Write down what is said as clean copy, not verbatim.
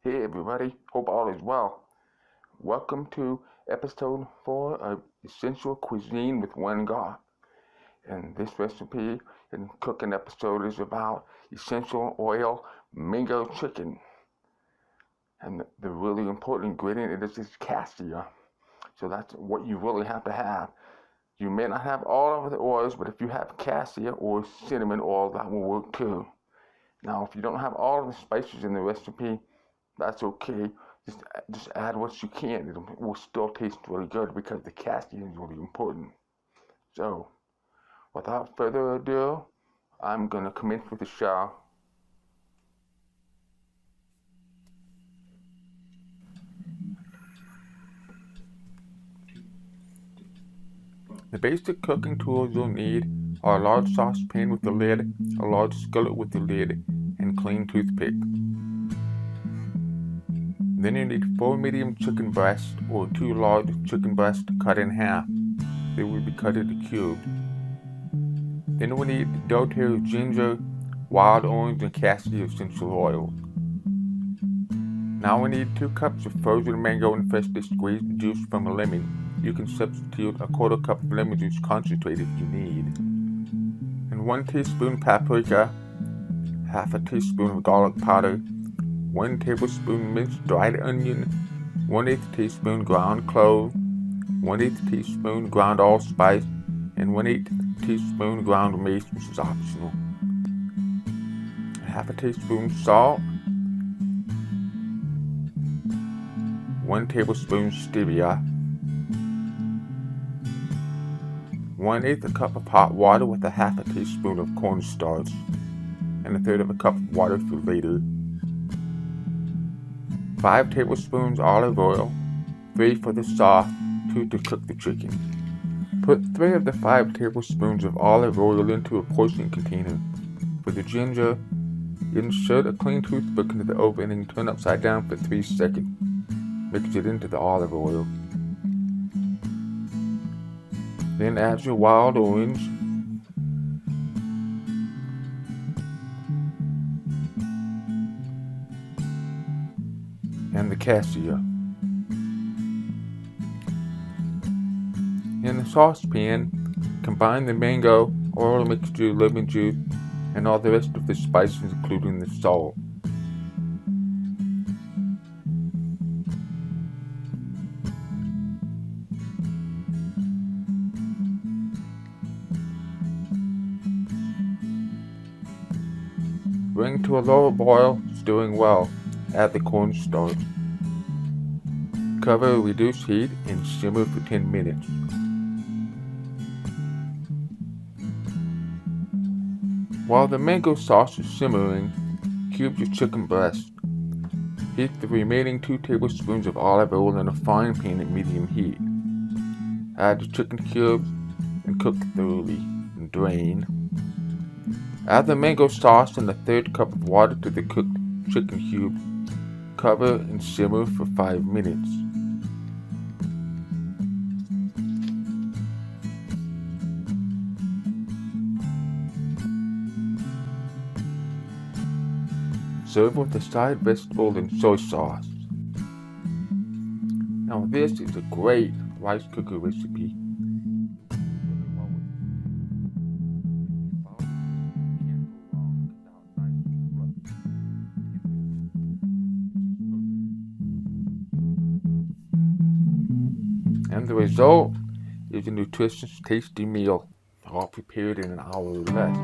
Hey everybody, hope all is well. Welcome to episode 4 of Essential Cuisine with One God. And this recipe and cooking episode is about essential oil mango chicken. And the really important ingredient is cassia. So that's what you really have to have. You may not have all of the oils, but if you have cassia or cinnamon oil, that will work too. Now, if you don't have all of the spices in the recipe, that's okay. Just add what you can. It will still taste really good because the casting is really important. So, without further ado, I'm gonna commence with the show. The basic cooking tools you'll need are a large saucepan with a lid, a large skillet with a lid, and clean toothpick. Then you need 4 medium chicken breasts or 2 large chicken breasts cut in half. They will be cut into cubes. Then we need dough, ginger, wild orange, and cassia essential oil. Now we need 2 cups of frozen mango and freshly squeezed juice from a lemon. You can substitute a 1/4 cup of lemon juice concentrate if you need. And 1 teaspoon paprika, half a teaspoon of garlic powder, 1 tablespoon minced dried onion, 1/8 teaspoon ground clove, 1/8 teaspoon ground allspice, and 1/8 teaspoon ground mace, which is optional. Half a teaspoon salt, 1 tablespoon stevia, 1/8 a cup of hot water with a half a teaspoon of cornstarch, and 1/3 of a cup of water for later. 5 tablespoons olive oil, 3 for the sauce, 2 to cook the chicken. Put 3 of the 5 tablespoons of olive oil into a portion container. For the ginger, insert a clean toothpick into the oven and turn upside down for 3 seconds. Mix it into the olive oil. Then add your wild orange, and the cassia. In the saucepan, combine the mango, oil mixture, lemon juice, and all the rest of the spices including the salt. Bring to a lower boil, stirring well. Add the cornstarch. Cover, reduce heat, and simmer for 10 minutes. While the mango sauce is simmering, cube your chicken breast. Heat the remaining 2 tablespoons of olive oil in a frying pan at medium heat. Add the chicken cubes and cook thoroughly and drain. Add the mango sauce and a 1/3 cup of water to the cooked chicken cubes. Cover and simmer for 5 minutes. Serve with a side vegetable and soy sauce. Now this is a great rice cooker recipe. And the result is a nutritious, tasty meal, all prepared in an hour or less.